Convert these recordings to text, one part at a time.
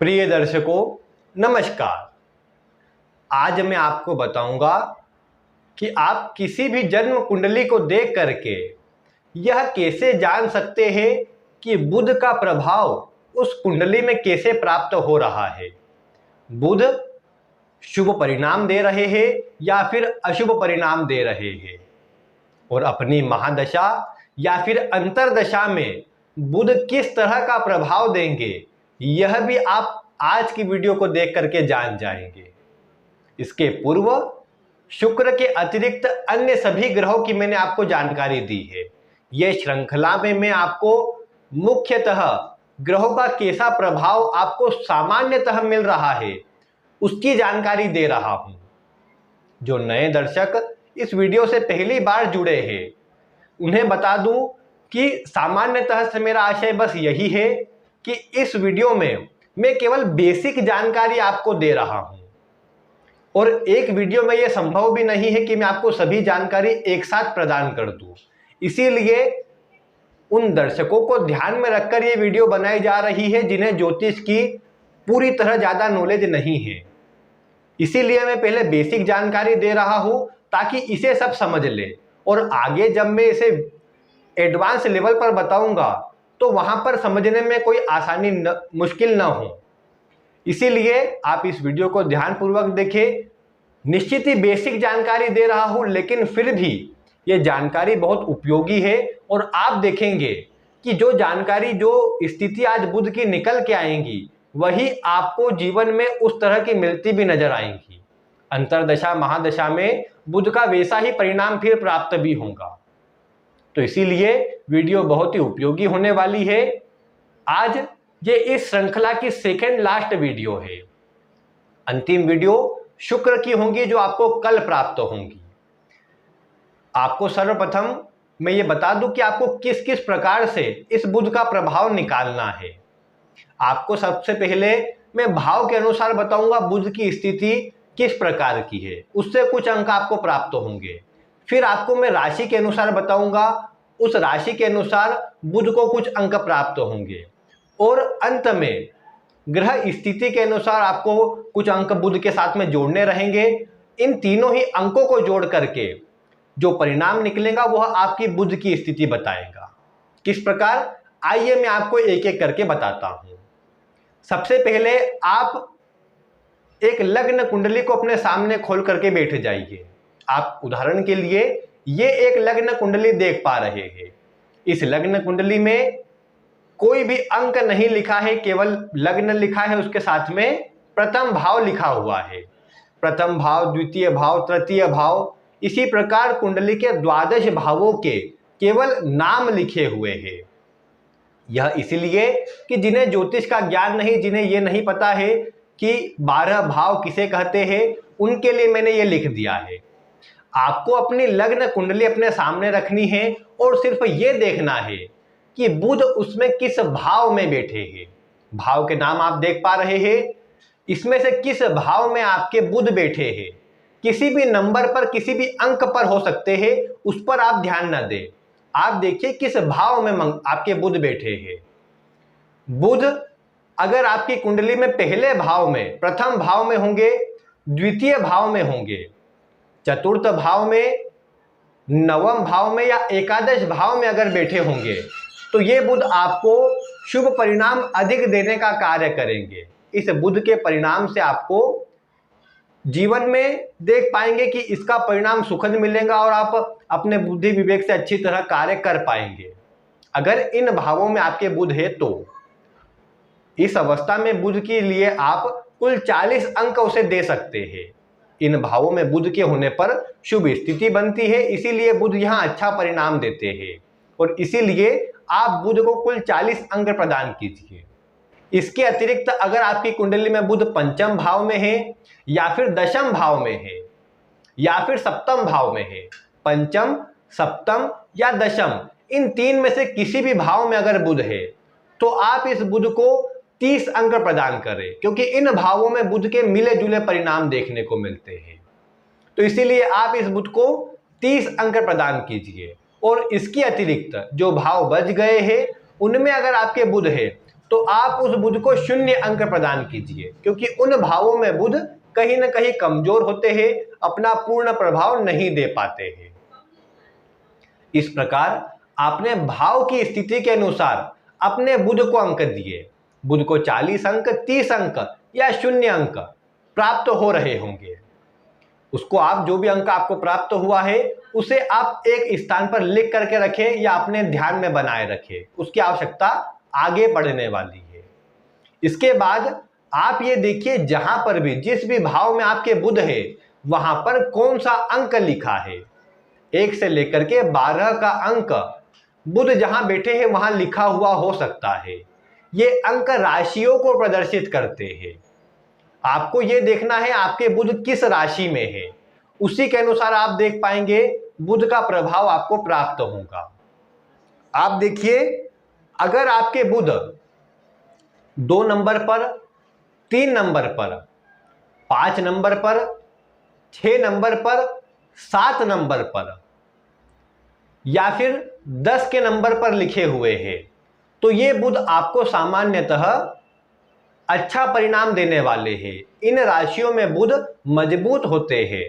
प्रिय दर्शकों, नमस्कार। आज मैं आपको बताऊंगा कि आप किसी भी जन्म कुंडली को देख करके यह कैसे जान सकते हैं कि बुध का प्रभाव उस कुंडली में कैसे प्राप्त हो रहा है। बुध शुभ परिणाम दे रहे हैं या फिर अशुभ परिणाम दे रहे हैं, और अपनी महादशा या फिर अंतरदशा में बुध किस तरह का प्रभाव देंगे, यह भी आप आज की वीडियो को देख करके जान जाएंगे। इसके पूर्व शुक्र के अतिरिक्त अन्य सभी ग्रहों की मैंने आपको जानकारी दी है। यह श्रृंखला में मैं आपको मुख्यतः ग्रहों का कैसा प्रभाव आपको सामान्यतः मिल रहा है उसकी जानकारी दे रहा हूं। जो नए दर्शक इस वीडियो से पहली बार जुड़े हैं, उन्हें बता दूं कि सामान्यतः से मेरा आशय बस यही है कि इस वीडियो में मैं केवल बेसिक जानकारी आपको दे रहा हूं, और एक वीडियो में यह संभव भी नहीं है कि मैं आपको सभी जानकारी एक साथ प्रदान कर दूं। इसीलिए उन दर्शकों को ध्यान में रखकर यह वीडियो बनाई जा रही है जिन्हें ज्योतिष की पूरी तरह ज्यादा नॉलेज नहीं है। इसीलिए मैं पहले बेसिक जानकारी दे रहा हूं ताकि इसे सब समझ ले, और आगे जब मैं इसे एडवांस लेवल पर बताऊंगा तो वहां पर समझने में कोई आसानी मुश्किल ना हो। इसीलिए आप इस वीडियो को ध्यानपूर्वक देखें। निश्चित ही बेसिक जानकारी दे रहा हूं, लेकिन फिर भी यह जानकारी बहुत उपयोगी है, और आप देखेंगे कि जो जानकारी, जो स्थिति आज बुध की निकल के आएंगी, वही आपको जीवन में उस तरह की मिलती भी नजर आएंगी। अंतरदशा महादशा में बुध का वैसा ही परिणाम फिर प्राप्त भी होगा। तो इसीलिए वीडियो बहुत ही उपयोगी होने वाली है। आज ये इस श्रृंखला की सेकंड लास्ट वीडियो है। अंतिम वीडियो शुक्र की होंगी जो आपको कल प्राप्त होंगी। आपको सर्वप्रथम मैं ये बता दूं कि आपको किस किस प्रकार से इस बुध का प्रभाव निकालना है। आपको सबसे पहले मैं भाव के अनुसार बताऊंगा बुध की स्थिति किस प्रकार की है, उससे कुछ अंक आपको प्राप्त होंगे। फिर आपको मैं राशि के अनुसार बताऊंगा, उस राशि के अनुसार बुध को कुछ अंक प्राप्त होंगे, और अंत में ग्रह स्थिति के अनुसार आपको कुछ अंक बुध के साथ में जोड़ने रहेंगे। इन तीनों ही अंकों को जोड़ करके जो परिणाम निकलेगा वह आपकी बुध की स्थिति बताएगा। किस प्रकार, आइए मैं आपको एक एक करके बताता हूं। सबसे पहले आप एक लग्न कुंडली को अपने सामने खोल करके बैठ जाइए। आप उदाहरण के लिए ये एक लग्न कुंडली देख पा रहे हैं। इस लग्न कुंडली में कोई भी अंक नहीं लिखा है, केवल लग्न लिखा है, उसके साथ में प्रथम भाव लिखा हुआ है। प्रथम भाव, द्वितीय भाव, तृतीय भाव, इसी प्रकार कुंडली के द्वादश भावों के केवल नाम लिखे हुए हैं। यह इसलिए कि जिन्हें ज्योतिष का ज्ञान नहीं, जिन्हें यह नहीं पता है कि 12 भाव किसे कहते हैं, उनके लिए मैंने ये लिख दिया है। आपको अपनी लग्न कुंडली अपने सामने रखनी है और सिर्फ ये देखना है कि बुध उसमें किस भाव में बैठे हैं। भाव के नाम आप देख पा रहे हैं, इसमें से किस भाव में आपके बुध बैठे हैं। किसी भी नंबर पर, किसी भी अंक पर हो सकते हैं, उस पर आप ध्यान न दें। आप देखिए किस भाव में आपके बुध बैठे हैं। बुध अगर आपकी कुंडली में पहले भाव में, प्रथम भाव में होंगे, द्वितीय भाव में होंगे, चतुर्थ भाव में, नवम भाव में या एकादश भाव में अगर बैठे होंगे, तो ये बुध आपको शुभ परिणाम अधिक देने का कार्य करेंगे। इस बुध के परिणाम से आपको जीवन में देख पाएंगे कि इसका परिणाम सुखद मिलेगा, और आप अपने बुद्धि विवेक से अच्छी तरह कार्य कर पाएंगे। अगर इन भावों में आपके बुध है तो इस अवस्था में बुध के लिए आप कुल 40 अंक उसे दे सकते हैं। इन भावों में बुध के होने पर शुभ स्थिति बनती है, इसीलिए बुध यहाँ अच्छा परिणाम देते हैं, और इसीलिए आप बुध को कुल 40 अंक प्रदान कीजिए। इसके अतिरिक्त अगर आपकी कुंडली में बुध पंचम भाव में है, या फिर दशम भाव में है, या फिर सप्तम भाव में है, पंचम, सप्तम या दशम, इन तीन में से किसी भी भाव में अगर बुध है, तो आप इस बुध को 30 अंक प्रदान करें, क्योंकि इन भावों में बुध के मिले जुले परिणाम देखने को मिलते हैं। तो इसीलिए आप इस बुध को 30 अंक प्रदान कीजिए। और इसके अतिरिक्त जो भाव बच गए हैं, उनमें अगर आपके बुध है तो आप उस बुध को 0 अंक प्रदान कीजिए, क्योंकि उन भावों में बुध कहीं ना कहीं कमजोर होते हैं, अपना पूर्ण प्रभाव नहीं दे पाते हैं। इस प्रकार आपने भाव की स्थिति के अनुसार अपने बुध को अंक दिए। बुध को 40 अंक, 30 अंक या 0 अंक प्राप्त हो रहे होंगे। उसको आप जो भी अंक आपको प्राप्त हुआ है उसे आप एक स्थान पर लिख करके रखें या अपने ध्यान में बनाए रखें, उसकी आवश्यकता आगे बढ़ने वाली है। इसके बाद आप ये देखिए, जहां पर भी जिस भी भाव में आपके बुध है वहां पर कौन सा अंक लिखा है। 1 से लेकर के 12 का अंक बुध जहां बैठे हैं वहां लिखा हुआ हो सकता है। ये अंक राशियों को प्रदर्शित करते हैं। आपको यह देखना है आपके बुध किस राशि में है, उसी के अनुसार आप देख पाएंगे बुध का प्रभाव आपको प्राप्त होगा। आप देखिए, अगर आपके बुध 2 नंबर पर, 3 नंबर पर, 5 नंबर पर, 6 नंबर पर, 7 नंबर पर या फिर 10 के नंबर पर लिखे हुए हैं, तो ये बुध आपको सामान्यतः अच्छा परिणाम देने वाले हैं। इन राशियों में बुध मजबूत होते हैं,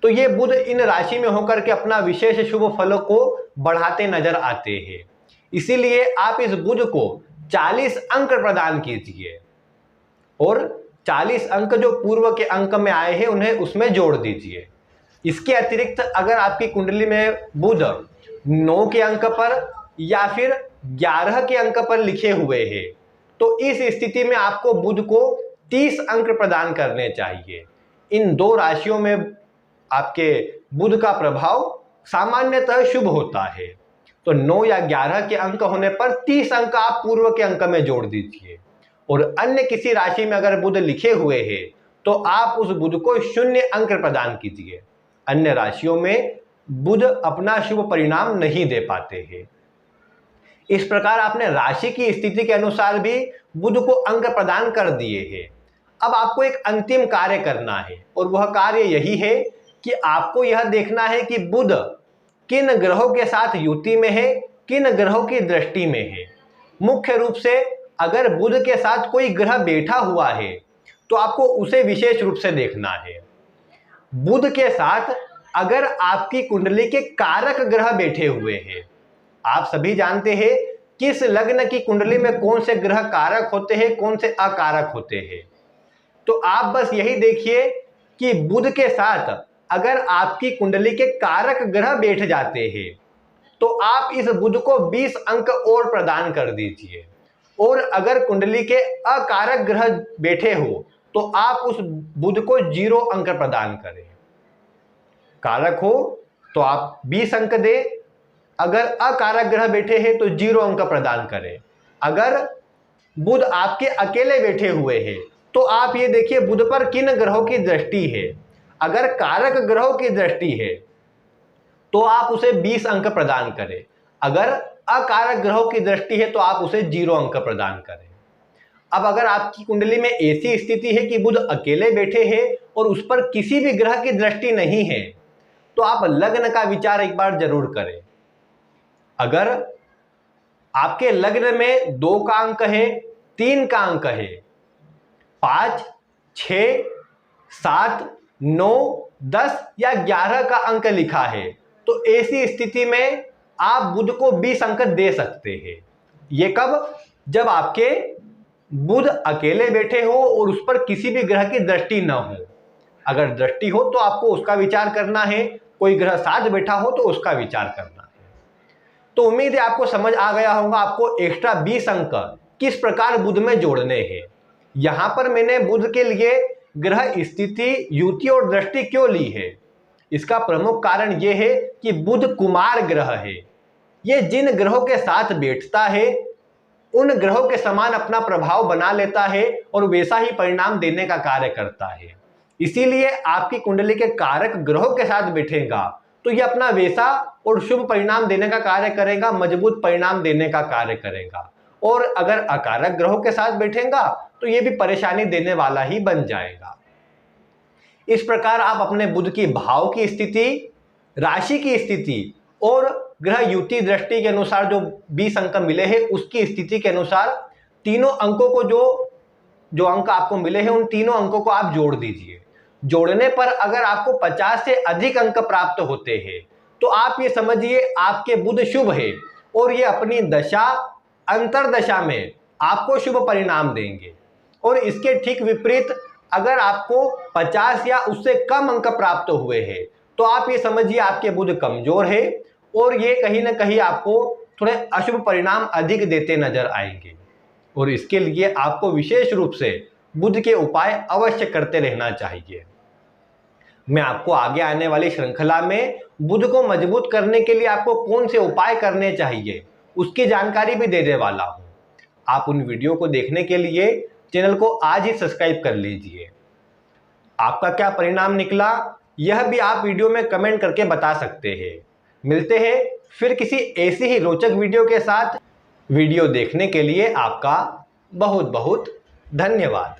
तो ये बुध इन राशि में होकर के अपना विशेष शुभ फलों को बढ़ाते नजर आते हैं। इसीलिए आप इस बुध को 40 अंक प्रदान कीजिए और 40 अंक जो पूर्व के अंक में आए हैं उन्हें उसमें जोड़ दीजिए। इसके अतिरिक्त अगर आपकी कुंडली में बुध 9 के अंक पर या फिर 11 के अंक पर लिखे हुए हैं, तो इस स्थिति में आपको बुध को 30 अंक प्रदान करने चाहिए। इन 2 राशियों में आपके बुध का प्रभाव सामान्यतः शुभ होता है, तो 9 या 11 के अंक होने पर 30 अंक आप पूर्व के अंक में जोड़ दीजिए। और अन्य किसी राशि में अगर बुध लिखे हुए हैं तो आप उस बुध को 0 अंक प्रदान कीजिए। अन्य राशियों में बुध अपना शुभ परिणाम नहीं दे पाते हैं। इस प्रकार आपने राशि की स्थिति के अनुसार भी बुध को अंक प्रदान कर दिए हैं। अब आपको एक अंतिम कार्य करना है और वह कार्य यही है कि आपको यह देखना है कि बुध किन ग्रहों के साथ युति में है, किन ग्रहों की दृष्टि में है। मुख्य रूप से अगर बुध के साथ कोई ग्रह बैठा हुआ है तो आपको उसे विशेष रूप से देखना है। बुध के साथ अगर आपकी कुंडली के कारक ग्रह बैठे हुए हैं, आप सभी जानते हैं किस लग्न की कुंडली में कौन से ग्रह कारक होते हैं, कौन से अकारक होते हैं। तो आप बस यही देखिए कि बुध के साथ अगर आपकी कुंडली के कारक ग्रह बैठ जाते हैं तो आप इस बुध को 20 अंक और प्रदान कर दीजिए। और अगर कुंडली के अकारक ग्रह बैठे हो तो आप उस बुध को 0 अंक प्रदान करें। कारक हो तो आप 20 अंक दें, अगर अकारक ग्रह बैठे हैं तो 0 अंक प्रदान करें। अगर बुध आपके अकेले बैठे हुए हैं तो आप ये देखिए बुध पर किन ग्रहों की दृष्टि है। अगर कारक ग्रहों की दृष्टि है तो आप उसे 20 अंक प्रदान करें। अगर अकारक ग्रहों की दृष्टि है तो आप उसे 0 अंक प्रदान करें। अब अगर आपकी कुंडली में ऐसी स्थिति है कि बुध अकेले बैठे हैं और उस पर किसी भी ग्रह की दृष्टि नहीं है तो आप लग्न का विचार एक बार जरूर करें। अगर आपके लग्न में 2 का अंक है, 3 का अंक है, 5, 6, 7, 9, 10 या 11 का अंक लिखा है तो ऐसी स्थिति में आप बुध को 20 अंक दे सकते हैं। ये कब? जब आपके बुध अकेले बैठे हो और उस पर किसी भी ग्रह की दृष्टि न हो। अगर दृष्टि हो तो आपको उसका विचार करना है, कोई ग्रह साथ बैठा हो तो उसका विचार करना है। तो उम्मीद है आपको समझ आ गया होगा आपको एक्स्ट्रा 20 अंक किस प्रकार बुध में जोड़ने हैं। यहां पर मैंने बुध के लिए ग्रह स्थिति, युति और दृष्टि क्यों ली है, इसका प्रमुख कारण यह है कि बुध कुमार ग्रह है। यह जिन ग्रहों के साथ बैठता है उन ग्रहों के समान अपना प्रभाव बना लेता है और वैसा ही परिणाम देने का कार्य करता है। इसीलिए आपकी कुंडली के कारक ग्रहों के साथ बैठेगा तो यह अपना वैसा और शुभ परिणाम देने का कार्य करेगा, मजबूत परिणाम देने का कार्य करेगा। और अगर अकारक ग्रहों के साथ बैठेगा तो यह भी परेशानी देने वाला ही बन जाएगा। इस प्रकार आप अपने बुध की भाव की स्थिति, राशि की स्थिति और ग्रह युति दृष्टि के अनुसार जो 20 अंक मिले हैं उसकी स्थिति के अनुसार तीनों अंकों को जो अंक आपको मिले हैं उन तीनों अंकों को आप जोड़ दीजिए। जोड़ने पर अगर आपको 50 से अधिक अंक प्राप्त होते हैं तो आप ये समझिए आपके बुध शुभ है और ये अपनी दशा अंतरदशा में आपको शुभ परिणाम देंगे। और इसके ठीक विपरीत अगर आपको 50 या उससे कम अंक प्राप्त हुए हैं तो आप ये समझिए आपके बुध कमजोर है और ये कहीं ना कहीं आपको थोड़े अशुभ परिणाम अधिक देते नजर आएंगे। और इसके लिए आपको विशेष रूप से बुध के उपाय अवश्य करते रहना चाहिए। मैं आपको आगे आने वाली श्रृंखला में बुध को मजबूत करने के लिए आपको कौन से उपाय करने चाहिए उसकी जानकारी भी देने वाला हूं। आप उन वीडियो को देखने के लिए चैनल को आज ही सब्सक्राइब कर लीजिए। आपका क्या परिणाम निकला यह भी आप वीडियो में कमेंट करके बता सकते हैं। मिलते हैं फिर किसी ऐसी ही रोचक वीडियो के साथ। वीडियो देखने के लिए आपका बहुत बहुत धन्यवाद।